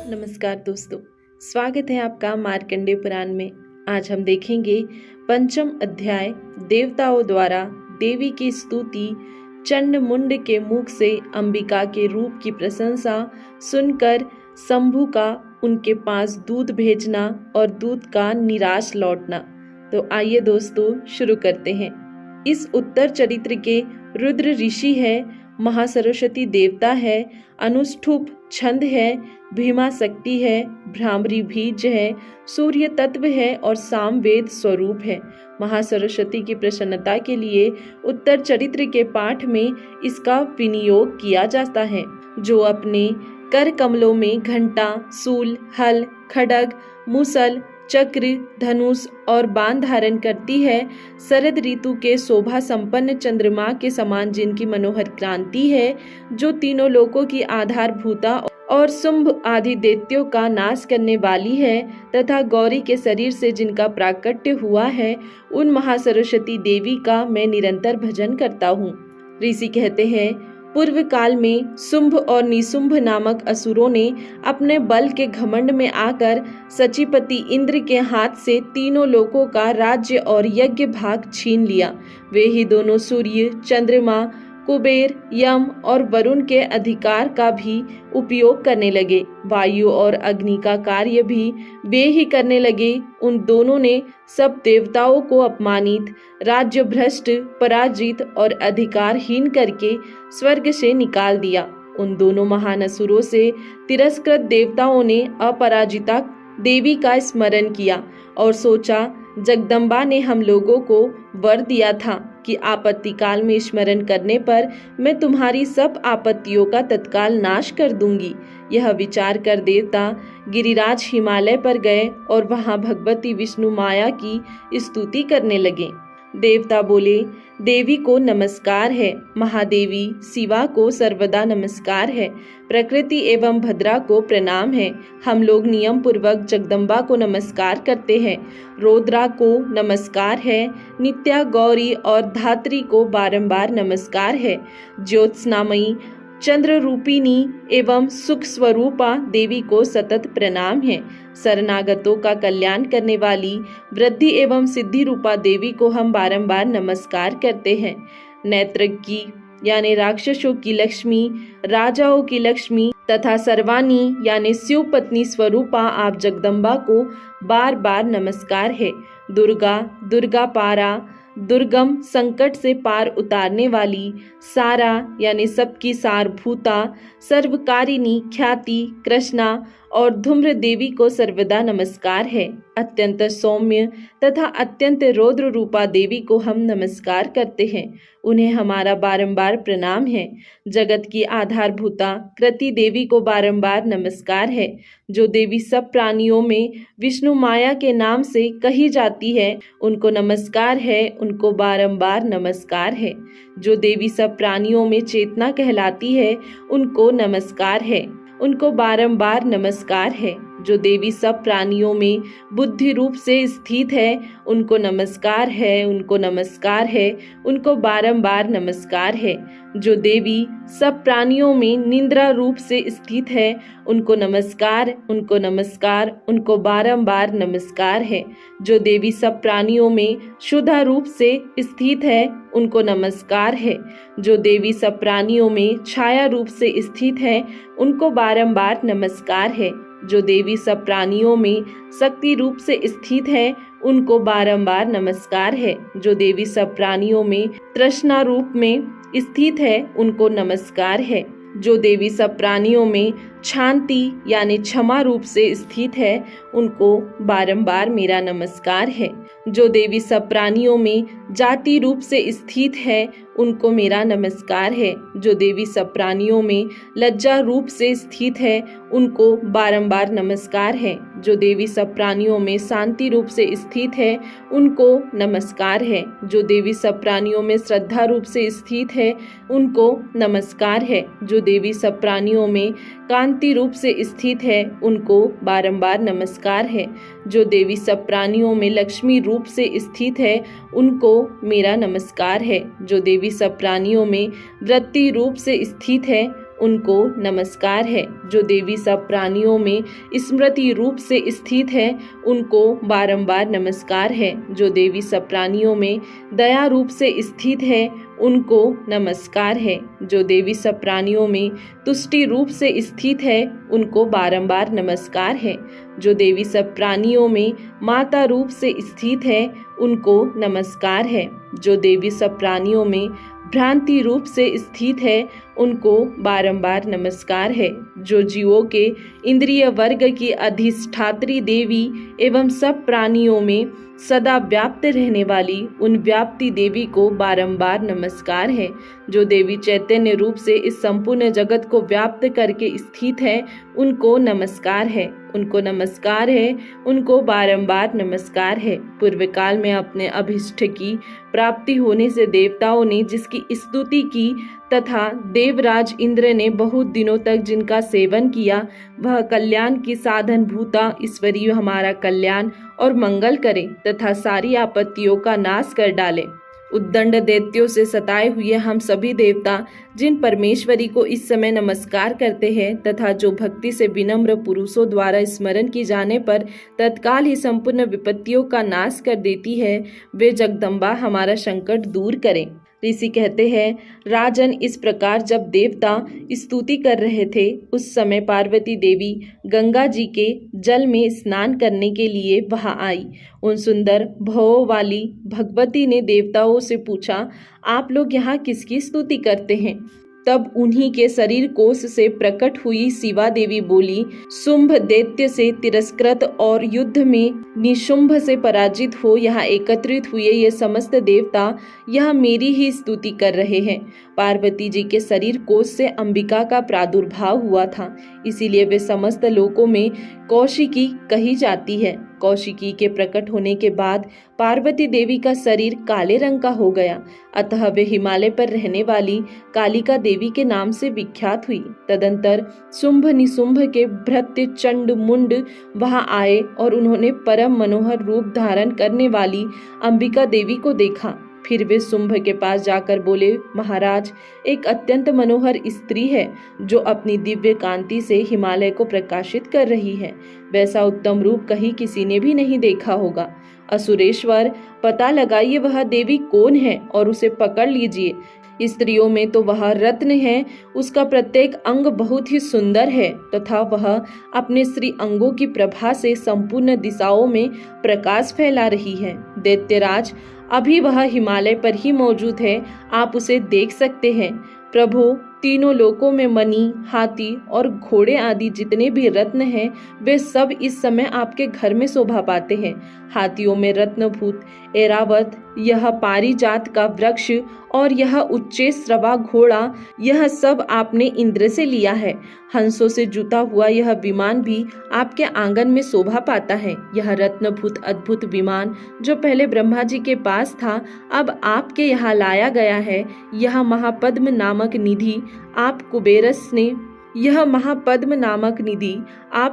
नमस्कार दोस्तों, स्वागत है आपका मार्कंडेय पुराण में। आज हम देखेंगे पंचम अध्याय देवताओं द्वारा देवी की स्तुति। चंड मुंड के मुख से अंबिका के रूप की प्रशंसा सुनकर शंभु का उनके पास दूध भेजना और दूध का निराश लौटना। तो आइए दोस्तों शुरू करते हैं। इस उत्तर चरित्र के रुद्र ऋषि है, महासरस्वती देवता है, अनुष्ठुप छंद है, भीमा शक्ति है, भ्रामरी बीज है, सूर्य तत्व है और सामवेद स्वरूप है। महासरस्वती की प्रसन्नता के लिए उत्तर चरित्र के पाठ में इसका विनियोग किया जाता है, जो अपने कर कमलों में घंटा, सूल, हल, खड्ग, मूसल, चक्र, धनुष और बाण धारण करती है। शरद ऋतु के शोभा संपन्न चंद्रमा के समान जिनकी मनोहर क्रांति है, जो तीनों लोकों की आधारभूता और शुंभ आदि दैत्यों का नाश करने वाली है, तथा गौरी के शरीर से जिनका प्राकट्य हुआ है, उन महासरस्वती देवी का मैं निरंतर भजन करता हूँ। ऋषि कहते हैं, पूर्व काल में शुंभ और निशुंभ नामक असुरों ने अपने बल के घमंड में आकर सचिपति इंद्र के हाथ से तीनों लोकों का राज्य और यज्ञ भाग छीन लिया। वे ही दोनों सूर्य, चंद्रमा, कुबेर, यम और वरुण के अधिकार का भी उपयोग करने लगे। वायु और अग्नि का कार्य भी वे ही करने लगे। उन दोनों ने सब देवताओं को अपमानित, राज्य भ्रष्ट, पराजित और अधिकारहीन करके स्वर्ग से निकाल दिया। उन दोनों महान असुरों से तिरस्कृत देवताओं ने अपराजिता देवी का स्मरण किया और सोचा, जगदम्बा ने हम लोगों को वर दिया था कि आपत्ति काल में स्मरण करने पर मैं तुम्हारी सब आपत्तियों का तत्काल नाश कर दूंगी। यह विचार कर देवता गिरिराज हिमालय पर गए और वहां भगवती विष्णु माया की स्तुति करने लगे। देवता बोले, देवी को नमस्कार है, महादेवी शिवा को सर्वदा नमस्कार है, प्रकृति एवं भद्रा को प्रणाम है। हम लोग नियम पूर्वक जगदम्बा को नमस्कार करते हैं। रौद्रा को नमस्कार है, नित्या, गौरी और धात्री को बारंबार नमस्कार है। ज्योत्स्नामयी, चंद्र रूपिणी एवं सुख स्वरूपा देवी को सतत प्रणाम है। शरणागतों का कल्याण करने वाली वृद्धि एवं सिद्धि रूपा देवी को हम बारंबार नमस्कार करते हैं। नेत्र की यानी राक्षसों की लक्ष्मी, राजाओं की लक्ष्मी तथा सर्वानी यानी शिव पत्नी स्वरूपा आप जगदम्बा को बार बार नमस्कार है। दुर्गा, दुर्गा पारा, दुर्गम संकट से पार उतारने वाली, सारा यानी सबकी सारभूता, सर्वकारिणी, ख्याति, कृष्णा और धूम्र देवी को सर्वदा नमस्कार है। अत्यंत सौम्य तथा अत्यंत रौद्र रूपा देवी को हम नमस्कार करते हैं। उन्हें हमारा बारंबार प्रणाम है। जगत की आधारभूता कृति देवी को बारंबार नमस्कार है। जो देवी सब प्राणियों में विष्णु माया के नाम से कही जाती है, उनको नमस्कार है, उनको बारंबार नमस्कार है। जो देवी सब प्राणियों में चेतना कहलाती है, उनको नमस्कार है, उनको बारंबार नमस्कार है। जो देवी सब प्राणियों में बुद्धि रूप से स्थित है, उनको नमस्कार है, उनको नमस्कार है, उनको बारंबार नमस्कार है। जो देवी सब प्राणियों में निंद्रा रूप से स्थित है, उनको नमस्कार, उनको नमस्कार, उनको बारंबार नमस्कार है। जो देवी सब प्राणियों में शुद्धा रूप से स्थित है, उनको नमस्कार है। जो देवी सब प्राणियों में छाया रूप से स्थित है, उनको बारंबार नमस्कार है। जो देवी सब प्राणियों में शक्ति रूप से स्थित है, उनको बारंबार नमस्कार है। जो देवी सब प्राणियों में तृष्णा रूप में स्थित है, उनको नमस्कार है। जो देवी सब प्राणियों में शांति यानी क्षमा रूप से स्थित है, उनको बारंबार मेरा नमस्कार है। जो देवी सब प्राणियों में जाति रूप से स्थित है, उनको मेरा नमस्कार है। जो देवी सब प्राणियों में लज्जा रूप से स्थित है, उनको बारंबार नमस्कार है। जो देवी सब प्राणियों में शांति रूप से स्थित है, उनको नमस्कार है। जो देवी सब प्राणियों में श्रद्धा रूप से स्थित है, उनको नमस्कार है। जो देवी सब प्राणियों में कांति रूप से स्थित है, उनको बारंबार नमस्कार है। जो देवी सब प्राणियों में लक्ष्मी रूप से स्थित है, उनको मेरा नमस्कार है। जो देवी सब प्राणियों में वृत्ति रूप से स्थित है, उनको नमस्कार है। जो देवी सब प्राणियों में स्मृति रूप से स्थित है, उनको बारंबार नमस्कार है। जो देवी सब प्राणियों में दया रूप से स्थित है, उनको नमस्कार है। जो देवी सब प्राणियों में तुष्टि रूप से स्थित है, उनको बारंबार नमस्कार है। जो देवी सब प्राणियों में माता रूप से स्थित है, उनको नमस्कार है। जो देवी सब प्राणियों में भ्रांति रूप से स्थित है, उनको बारंबार नमस्कार है। जो जीवों के इंद्रिय वर्ग की अधिष्ठात्री देवी एवं सब प्राणियों में सदा व्याप्त रहने वाली उन व्याप्ति देवी को बारंबार नमस्कार है। जो देवी चैतन्य रूप से इस संपूर्ण जगत को व्याप्त करके स्थित है, उनको नमस्कार है। उनको नमस्कार है, उनको बारंबार नमस्कार है। पूर्व काल में अपने अभिष्ट की प्राप्ति होने से देवताओं ने जिसकी स्तुति की तथा देवराज इंद्र ने बहुत दिनों तक जिनका सेवन किया, वह कल्याण की साधन भूता ईश्वरीय हमारा कल्याण और मंगल करे तथा सारी आपत्तियों का नाश कर डाले। उद्दंड दैत्यों से सताए हुए हम सभी देवता जिन परमेश्वरी को इस समय नमस्कार करते हैं तथा जो भक्ति से विनम्र पुरुषों द्वारा स्मरण की जाने पर तत्काल ही संपूर्ण विपत्तियों का नाश कर देती है, वे जगदम्बा हमारा संकट दूर करें। ऋषि कहते हैं, राजन, इस प्रकार जब देवता स्तुति कर रहे थे, उस समय पार्वती देवी गंगा जी के जल में स्नान करने के लिए वहां आई। उन सुंदर भवों वाली भगवती ने देवताओं से पूछा, आप लोग यहाँ किसकी स्तुति करते हैं? तब उन्हीं के शरीर कोश से प्रकट हुई शिवा देवी बोली, शुंभ दैत्य से तिरस्कृत और युद्ध में निशुंभ से पराजित हो यहाँ एकत्रित हुए ये समस्त देवता यह मेरी ही स्तुति कर रहे हैं। पार्वती जी के शरीर कोश से अंबिका का प्रादुर्भाव हुआ था, इसीलिए वे समस्त लोकों में कौशिकी कही जाती है। कौशिकी के प्रकट होने के बाद पार्वती देवी का शरीर काले रंग का हो गया, अतः वे हिमालय पर रहने वाली कालिका देवी के नाम से विख्यात हुई। तदंतर शुंभ निशुंभ के भृत्य चंड मुंड वहां आए और उन्होंने परम मनोहर रूप धारण करने वाली अंबिका देवी को देखा। फिर वे शुंभ के पास जाकर बोले, महाराज, एक अत्यंत मनोहर स्त्री है जो अपनी दिव्य कांति से हिमालय को प्रकाशित कर रही है। वैसा उत्तम रूप कहीं किसी ने भी नहीं देखा होगा। असुरेश्वर, पता लगाइए वह देवी कौन है और उसे पकड़ लीजिए। स्त्रियों में तो वह रत्न है, उसका प्रत्येक अंग बहुत ही सुंदर है तथा वह अपने श्री अंगों की प्रभा से संपूर्ण दिशाओं में प्रकाश फैला रही है। दैत्यराज, अभी वह हिमालय पर ही मौजूद है, आप उसे देख सकते हैं। प्रभु, तीनों लोकों में मणि, हाथी और घोड़े आदि जितने भी रत्न हैं, वे सब इस समय आपके घर में शोभा पाते हैं। हाथियों में रत्नभूत ऐरावत, यह पारिजात का वृक्ष और यह उच्चे श्रवा घोड़ा, यह सब आपने इंद्र से लिया है। हंसों से जुता हुआ यह विमान भी आपके आंगन में शोभा पाता है। यह रत्नभूत अद्भुत विमान जो पहले ब्रह्मा जी के पास था, अब आपके यहाँ लाया गया है। यह महापद्म नामक निधि आप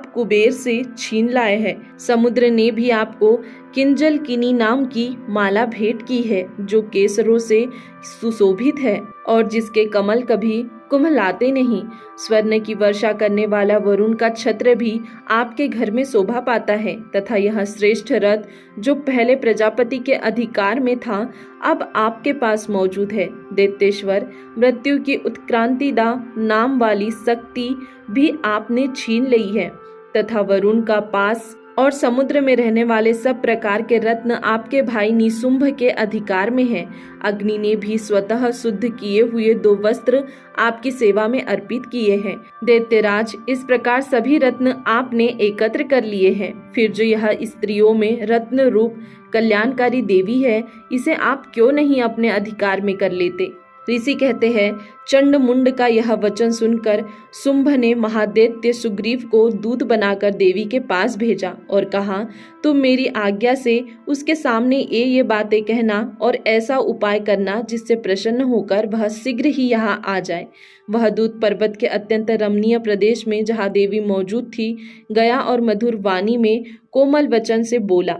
कुबेर से छीन लाए हैं। समुद्र ने भी आपको किंजल किनी नाम की माला भेंट की है, जो केसरों से सुशोभित है और जिसके कमल कभी कुम्हलाते नहीं। स्वर्ण की वर्षा करने वाला वरुण का छत्र भी आपके घर में शोभा पाता है तथा यह श्रेष्ठ रथ जो पहले प्रजापति के अधिकार में था, अब आपके पास मौजूद है। दैत्येश्वर, मृत्यु की उत्क्रांतिदा नाम वाली शक्ति भी आपने छीन ली है तथा वरुण का पास और समुद्र में रहने वाले सब प्रकार के रत्न आपके भाई निशुंभ के अधिकार में है। अग्नि ने भी स्वतः शुद्ध किए हुए 2 वस्त्र आपकी सेवा में अर्पित किए हैं। दैत्यराज, इस प्रकार सभी रत्न आपने एकत्र कर लिए हैं। फिर जो यह स्त्रियों में रत्न रूप कल्याणकारी देवी है, इसे आप क्यों नहीं अपने अधिकार में कर लेते? ऋषि कहते हैं, चंड मुंड का यह वचन सुनकर शुंभ ने महादैत्य सुग्रीव को दूत बनाकर देवी के पास भेजा और कहा, तुम मेरी आज्ञा से उसके सामने ये बातें कहना और ऐसा उपाय करना जिससे प्रसन्न होकर वह शीघ्र ही यहाँ आ जाए। वह दूत पर्वत के अत्यंत रमणीय प्रदेश में जहाँ देवी मौजूद थी गया और मधुर वाणी में कोमल वचन से बोला।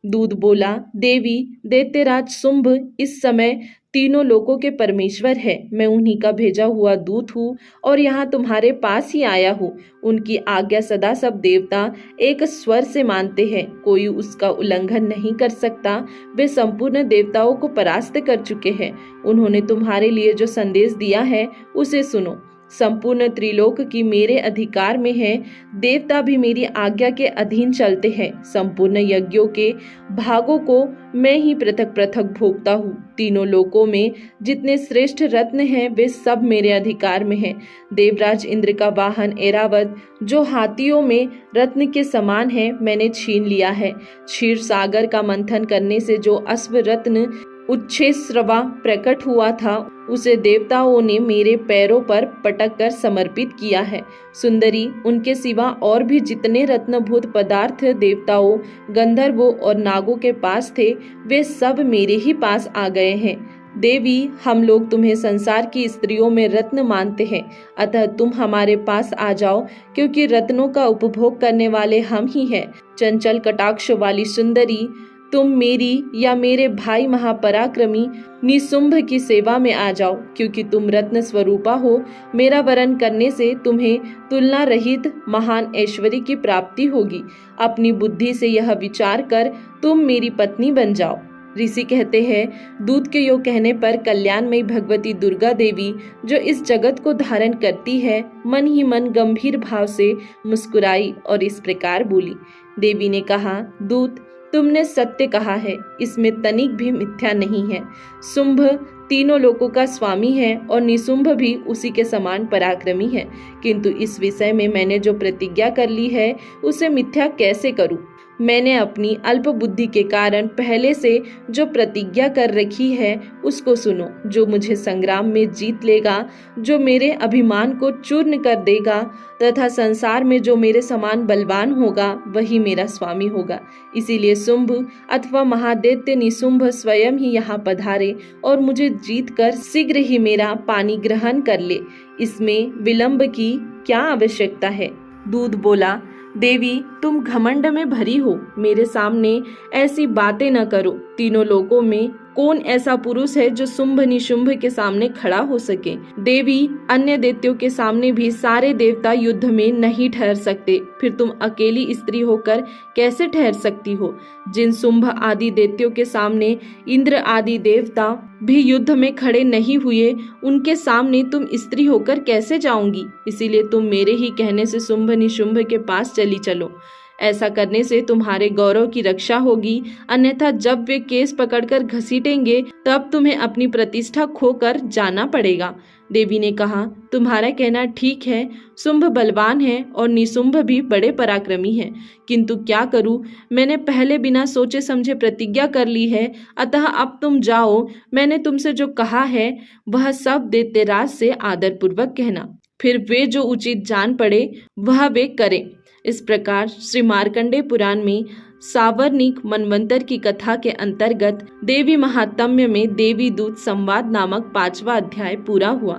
दूत बोला, देवी, दैत्यराज शुंभ इस समय तीनों लोकों के परमेश्वर है। मैं उन्हीं का भेजा हुआ दूत हूँ और यहाँ तुम्हारे पास ही आया हूँ। उनकी आज्ञा सदा सब देवता एक स्वर से मानते हैं, कोई उसका उल्लंघन नहीं कर सकता। वे संपूर्ण देवताओं को परास्त कर चुके हैं। उन्होंने तुम्हारे लिए जो संदेश दिया है उसे सुनो। संपूर्ण त्रिलोक की मेरे अधिकार में है। देवता भी मेरी आज्ञा के अधीन चलते हैं। संपूर्ण यज्ञों के भागों को मैं ही पृथक पृथक भोगता हूँ। तीनों लोकों में जितने श्रेष्ठ रत्न हैं वे सब मेरे अधिकार में हैं। देवराज इंद्र का वाहन ऐरावत जो हाथियों में रत्न के समान है मैंने छीन लिया है। क्षीर सागर का मंथन करने से जो अश्व रत्न उच्छेश्रवा प्रकट हुआ था उसे देवताओं ने मेरे पैरों पर पटक कर समर्पित किया है। सुंदरी, उनके सिवा और भी जितने रत्नभूत पदार्थ देवताओं, गंधर्वों और नागों के पास थे वे सब मेरे ही पास आ गए हैं। देवी, हम लोग तुम्हें संसार की स्त्रियों में रत्न मानते हैं, अतः तुम हमारे पास आ जाओ, क्योंकि रत्नों का उपभोग करने वाले हम ही हैं। चंचल कटाक्ष वाली सुंदरी, तुम मेरी या मेरे भाई महापराक्रमी निशुंभ की सेवा में आ जाओ, क्योंकि तुम रत्न स्वरूपा हो। मेरा वरण करने से तुम्हें तुलना रहित महान ऐश्वर्य की प्राप्ति होगी। अपनी बुद्धि से यह विचार कर तुम मेरी पत्नी बन जाओ। ऋषि कहते हैं, दूत के योग कहने पर कल्याणमयी भगवती दुर्गा देवी जो इस जगत को धारण करती है, मन ही मन गंभीर भाव से मुस्कुराई और इस प्रकार बोली। देवी ने कहा, दूत, तुमने सत्य कहा है, इसमें तनिक भी मिथ्या नहीं है। शुंभ तीनों लोकों का स्वामी है और निशुंभ भी उसी के समान पराक्रमी है, किंतु इस विषय में मैंने जो प्रतिज्ञा कर ली है उसे मिथ्या कैसे करूं? मैंने अपनी अल्प बुद्धि के कारण पहले से जो प्रतिज्ञा कर रखी है उसको सुनो। जो मुझे संग्राम में जीत लेगा, जो मेरे अभिमान को चूर्ण कर देगा तथा संसार में जो मेरे समान बलवान होगा वही मेरा स्वामी होगा। इसीलिए शुंभ अथवा महादैत्य निशुंभ स्वयं ही यहाँ पधारे और मुझे जीत कर शीघ्र ही मेरा पानी ग्रहण कर ले। इसमें विलंब की क्या आवश्यकता है? दूत बोला, देवी, तुम घमंड में भरी हो, मेरे सामने ऐसी बातें न करो। तीनों लोकों में कौन ऐसा पुरुष है जो शुंभ निशुंभ के सामने खड़ा हो सके? देवी, अन्य दैत्यों के सामने भी सारे देवता युद्ध में नहीं ठहर सकते, फिर तुम अकेली स्त्री होकर कैसे ठहर सकती हो? जिन शुंभ आदि दैत्यों के सामने इंद्र आदि देवता भी युद्ध में खड़े नहीं हुए, उनके सामने तुम स्त्री होकर कैसे जाओगी? इसीलिए तुम मेरे ही कहने से शुंभ निशुंभ के पास चली चलो। ऐसा करने से तुम्हारे गौरव की रक्षा होगी, अन्यथा जब वे केस पकड़कर घसीटेंगे तब तुम्हें अपनी प्रतिष्ठा खोकर जाना पड़ेगा। देवी ने कहा, तुम्हारा कहना ठीक है, शुंभ बलवान है और निशुंभ भी बड़े पराक्रमी हैं, किंतु क्या करूं, मैंने पहले बिना सोचे समझे प्रतिज्ञा कर ली है, अतः अब तुम जाओ। मैंने तुमसे जो कहा है वह सब दैत्यराज से आदर पूर्वक कहना, फिर वे जो उचित जान पड़े वह वे करें। इस प्रकार श्री मार्कंडेय पुराण में सावर्णिक मनवंतर की कथा के अंतर्गत देवी महात्म्य में देवी दूत संवाद नामक 5वां अध्याय पूरा हुआ।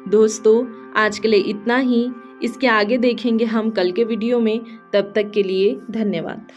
दोस्तों, आज के लिए इतना ही। इसके आगे देखेंगे हम कल के वीडियो में। तब तक के लिए धन्यवाद।